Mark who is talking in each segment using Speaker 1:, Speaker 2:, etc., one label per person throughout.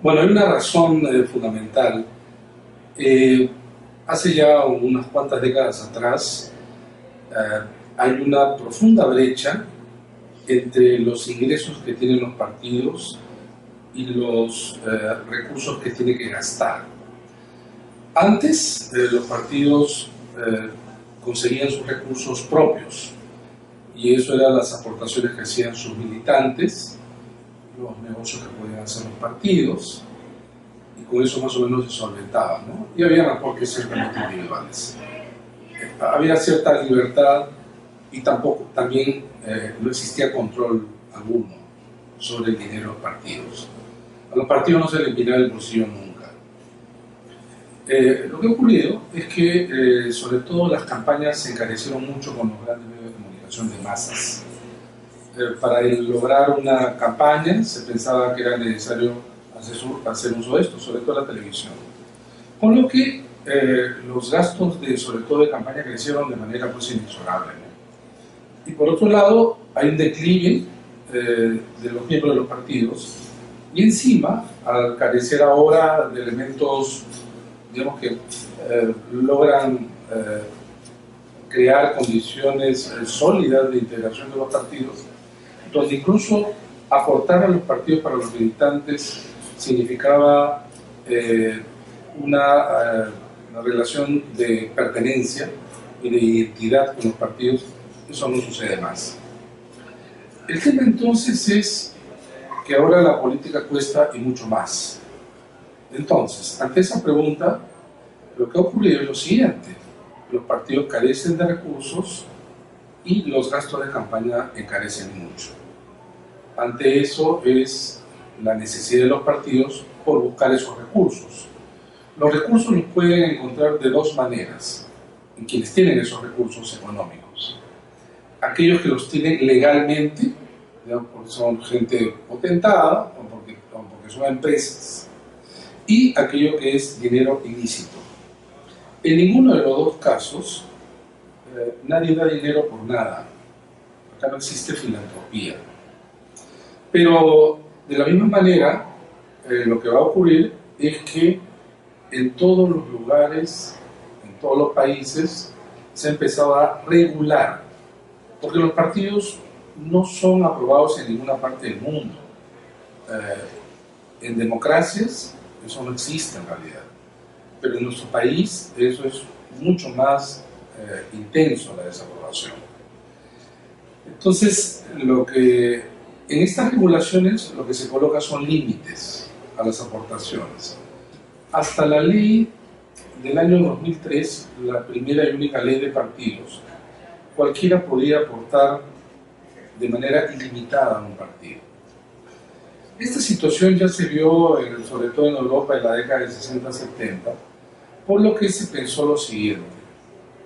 Speaker 1: Bueno, hay una razón fundamental. Hace ya unas cuantas décadas atrás hay una profunda brecha entre los ingresos que tienen los partidos y los recursos que tienen que gastar. Antes los partidos conseguían sus recursos propios y eso eran las aportaciones que hacían sus militantes, los negocios que podían hacer los partidos, y con eso más o menos se solventaba, ¿no? Y había aportes ciertamente individuales. Había cierta libertad y también no existía control alguno sobre el dinero de los partidos. A los partidos no se les llenaba el bolsillo nunca. Lo que ha ocurrido es que sobre todo las campañas se encarecieron mucho con los grandes medios de comunicación de masas. Para lograr una campaña se pensaba que era necesario hacer uso de esto, sobre todo la televisión. Con lo que los gastos sobre todo de campaña crecieron de manera pues inexorable, ¿no? Y por otro lado hay un declive de los miembros de los partidos y encima, al carecer ahora de elementos, digamos que logran crear condiciones sólidas de integración de los partidos, donde incluso aportar a los partidos para los militantes significaba una relación de pertenencia y de identidad con los partidos. Eso no sucede más. El tema entonces es que ahora la política cuesta y mucho más. Entonces, ante esa pregunta, lo que ha ocurrido es lo siguiente: los partidos carecen de recursos y los gastos de campaña encarecen mucho. Ante eso es la necesidad de los partidos por buscar esos recursos. Los recursos los pueden encontrar de dos maneras, en quienes tienen esos recursos económicos. Aquellos que los tienen legalmente, digamos, porque son gente potentada o porque son empresas, y aquello que es dinero ilícito. En ninguno de los dos casos nadie da dinero por nada. Acá no existe filantropía. Pero de la misma manera, lo que va a ocurrir es que en todos los lugares, en todos los países, se ha empezado a regular, porque los partidos no son aprobados en ninguna parte del mundo. En democracias eso no existe en realidad, pero en nuestro país eso es mucho más intenso, la desaprobación. Entonces, en estas regulaciones lo que se coloca son límites a las aportaciones. Hasta la ley del año 2003, la primera y única ley de partidos, cualquiera podía aportar de manera ilimitada a un partido. Esta situación ya se vio sobre todo en Europa en la década de 60-70, por lo que se pensó lo siguiente: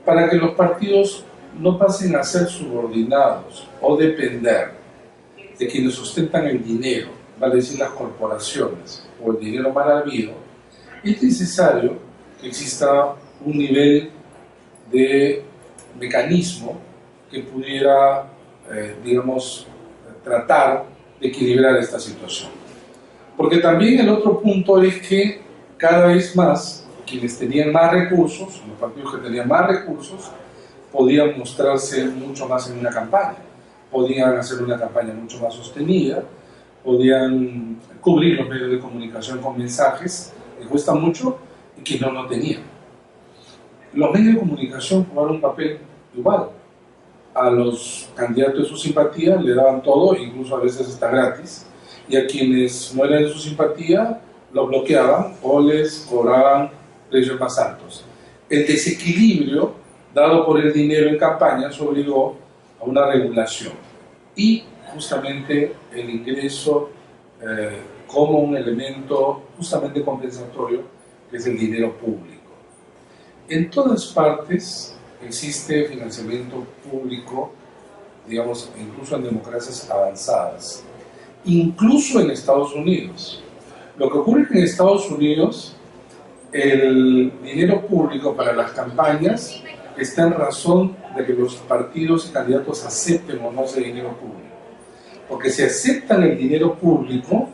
Speaker 1: para que los partidos no pasen a ser subordinados o depender de quienes sustentan el dinero, vale decir las corporaciones o el dinero mal habido, es necesario que exista un nivel de mecanismo que pudiera, digamos, tratar de equilibrar esta situación. Porque también el otro punto es que cada vez más quienes tenían más recursos, los partidos que tenían más recursos, podían mostrarse mucho más en una campaña, podían hacer una campaña mucho más sostenida, podían cubrir los medios de comunicación con mensajes que cuestan mucho y que no tenían. Los medios de comunicación jugaron un papel igual. A los candidatos de su simpatía le daban todo, incluso a veces hasta gratis, y a quienes no eran de su simpatía los bloqueaban o les cobraban precios más altos. El desequilibrio dado por el dinero en campañas obligó a una regulación y justamente el ingreso como un elemento justamente compensatorio, que es el dinero público. En todas partes existe financiamiento público, digamos, incluso en democracias avanzadas, incluso en Estados Unidos. Lo que ocurre es que en Estados Unidos el dinero público para las campañas está en razón de que los partidos y candidatos acepten o no ese dinero público. Porque si aceptan el dinero público,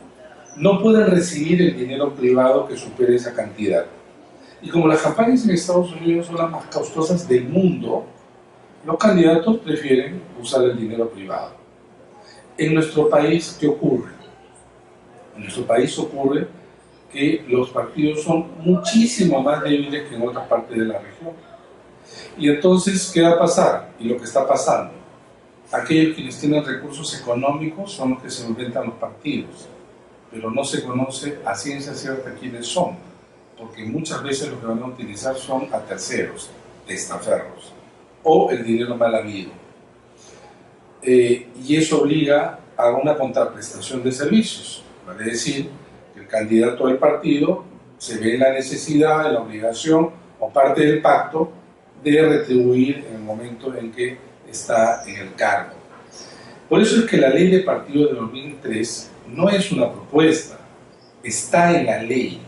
Speaker 1: no pueden recibir el dinero privado que supere esa cantidad. Y como las campañas en Estados Unidos son las más costosas del mundo, los candidatos prefieren usar el dinero privado. En nuestro país, ¿qué ocurre? En nuestro país ocurre que los partidos son muchísimo más débiles que en otras partes de la región. Y entonces, ¿qué va a pasar? Y lo que está pasando, aquellos quienes tienen recursos económicos son los que se inventan los partidos, pero no se conoce a ciencia cierta quiénes son, porque muchas veces lo que van a utilizar son a terceros, testaferros, o el dinero mal habido. Y eso obliga a una contraprestación de servicios, vale decir, que el candidato del partido se ve en la necesidad, en la obligación o parte del pacto de retribuir en el momento en que está en el cargo. Por eso es que la ley de partidos de 2003 no es una propuesta, está en la ley.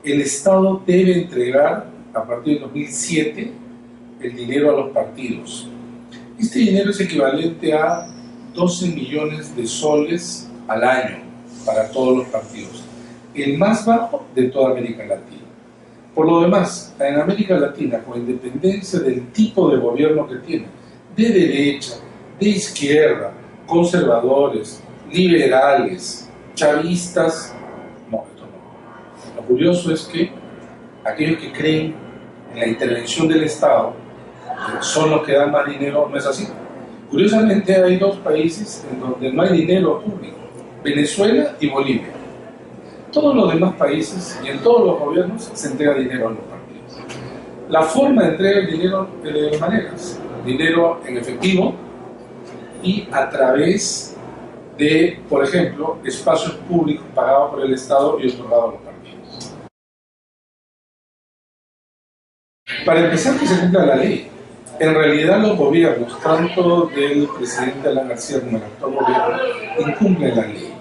Speaker 1: El Estado debe entregar a partir de 2007 el dinero a los partidos. Este dinero es equivalente a 12 millones de soles al año para todos los partidos, el más bajo de toda América Latina. Por lo demás, en América Latina, con independencia del tipo de gobierno que tiene, de derecha, de izquierda, conservadores, liberales, chavistas, no, esto no. Lo curioso es que aquellos que creen en la intervención del Estado son los que dan más dinero, no es así. Curiosamente hay dos países en donde no hay dinero público, Venezuela y Bolivia. Todos los demás países y en todos los gobiernos se entrega dinero a los partidos. La forma de entregar el dinero es de dos maneras: dinero en efectivo y a través de, por ejemplo, espacios públicos pagados por el Estado y otorgados a los partidos. Para empezar, que se cumpla la ley. En realidad los gobiernos, tanto del presidente Alan García como el actual gobierno, incumplen la ley.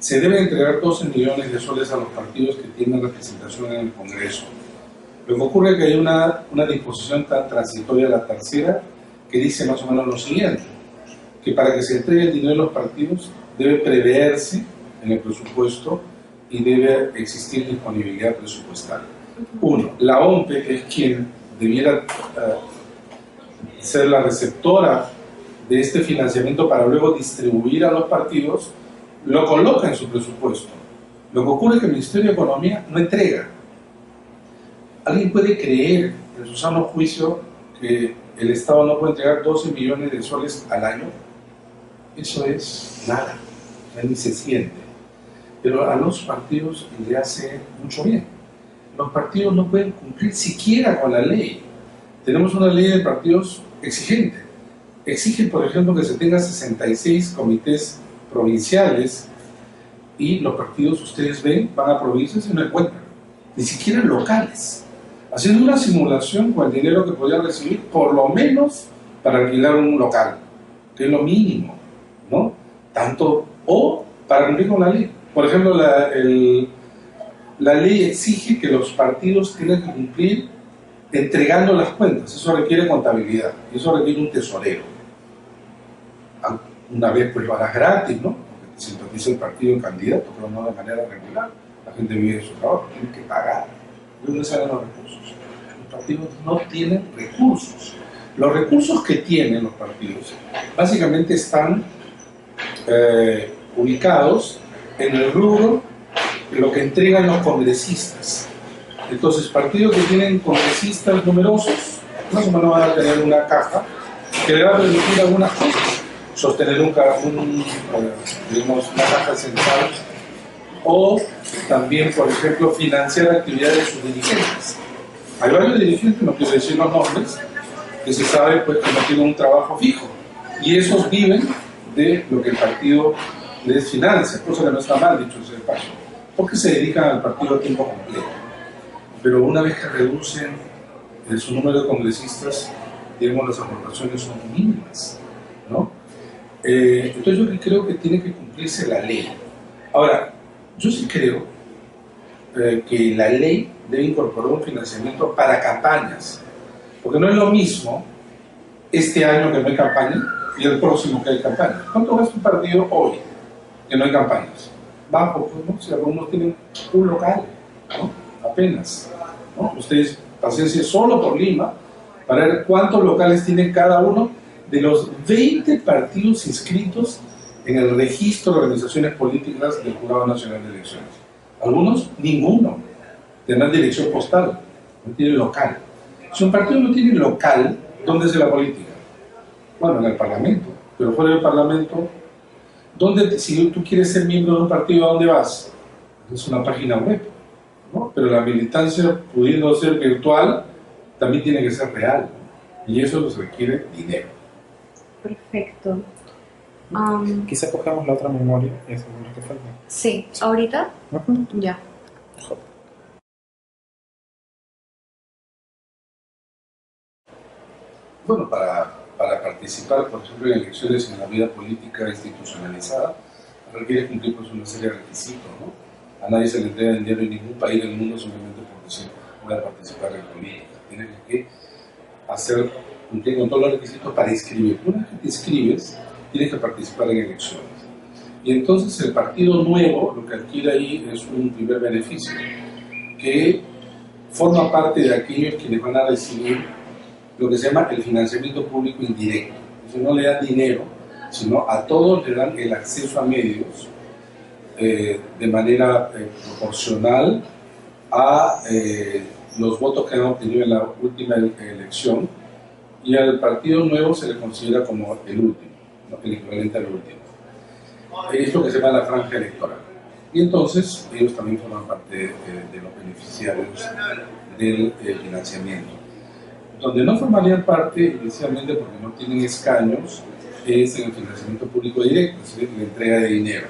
Speaker 1: Se deben entregar 12 millones de soles a los partidos que tienen representación en el Congreso. Lo que ocurre es que hay una disposición tan transitoria, la tercera, que dice más o menos lo siguiente: que para que se entregue el dinero a los partidos debe preverse en el presupuesto y debe existir disponibilidad presupuestal. Uno, la OMPE, que es quien debiera ser la receptora de este financiamiento para luego distribuir a los partidos, lo coloca en su presupuesto. Lo que ocurre es que el Ministerio de Economía no entrega. ¿Alguien puede creer en su sano juicio que el Estado no puede entregar 12 millones de soles al año? Eso es nada, ni se siente. Pero a los partidos le hace mucho bien. Los partidos no pueden cumplir siquiera con la ley. Tenemos una ley de partidos exigente. Exige, por ejemplo, que se tenga 66 comités provinciales, y los partidos, ustedes ven, van a provincias y no encuentran, ni siquiera locales, haciendo una simulación con el dinero que podían recibir, por lo menos para alquilar un local, que es lo mínimo, ¿no? Tanto, o para cumplir con la ley. Por ejemplo, la ley exige que los partidos tengan que cumplir entregando las cuentas. Eso requiere contabilidad, y eso requiere un tesorero. Una vez pues lo harás gratis, ¿no? Porque sintoniza el partido en candidato, pero no de manera regular. La gente vive de su trabajo, tiene que pagar. ¿De dónde salen los recursos? Los partidos no tienen recursos. Los recursos que tienen los partidos básicamente están ubicados en el rubro de lo que entregan los congresistas. Entonces, partidos que tienen congresistas numerosos, más o menos van a tener una caja que le va a permitir algunas cosas: sostener una caja central, o también, por ejemplo, financiar actividades de sus dirigentes. Hay varios dirigentes, no quiero decir los nombres, que se sabe pues, que no tienen un trabajo fijo, y esos viven de lo que el partido les financia, cosa que no está mal dicho ese paso, porque se dedican al partido a tiempo completo. Pero una vez que reducen su número de congresistas, digamos, las aportaciones son mínimas, ¿no? Entonces yo creo que tiene que cumplirse la ley. Ahora, yo sí creo que la ley debe incorporar un financiamiento para campañas, porque no es lo mismo este año que no hay campaña y el próximo que hay campaña. ¿Cuánto gasta un partido hoy que no hay campañas? bajo, pues, ¿no? Si algunos tienen un local, ¿no? Apenas, ¿no? Ustedes paséense solo por Lima para ver cuántos locales tiene cada uno de los 20 partidos inscritos en el registro de organizaciones políticas del Jurado Nacional de Elecciones. Algunos, ninguno. Tendrán dirección postal, no tienen local. Si un partido no tiene local, ¿dónde es la política? Bueno, en el Parlamento. Pero fuera del Parlamento, si tú quieres ser miembro de un partido, ¿a dónde vas? Es una página web, ¿no? Pero la militancia, pudiendo ser virtual, también tiene que ser real, ¿no? Y eso nos requiere dinero.
Speaker 2: Perfecto.
Speaker 3: Quizá cogemos la otra memoria, esa es la que falta.
Speaker 2: Sí, ¿ahorita? Ya.
Speaker 1: Bueno, para participar, por ejemplo, en elecciones en la vida política institucionalizada, requiere cumplir pues, una serie de requisitos, ¿no? A nadie se le entrega dinero en ningún país del mundo simplemente porque se pueda participar en política. Tienes que cumplir con todos los requisitos para inscribir. Una vez que te inscribes, tienes que participar en elecciones. Y entonces el partido nuevo lo que adquiere ahí es un primer beneficio, que forma parte de aquellos quienes van a recibir lo que se llama el financiamiento público indirecto. Entonces no le dan dinero, sino a todos le dan el acceso a medios de manera proporcional a los votos que han obtenido en la última elección, y al partido nuevo se le considera como el último, ¿no? El equivalente al último. Es lo que se llama la franja electoral. Y entonces ellos también forman parte de los beneficiarios del financiamiento. Donde no formarían parte inicialmente porque no tienen escaños es en el financiamiento público directo, es decir, la entrega de dinero.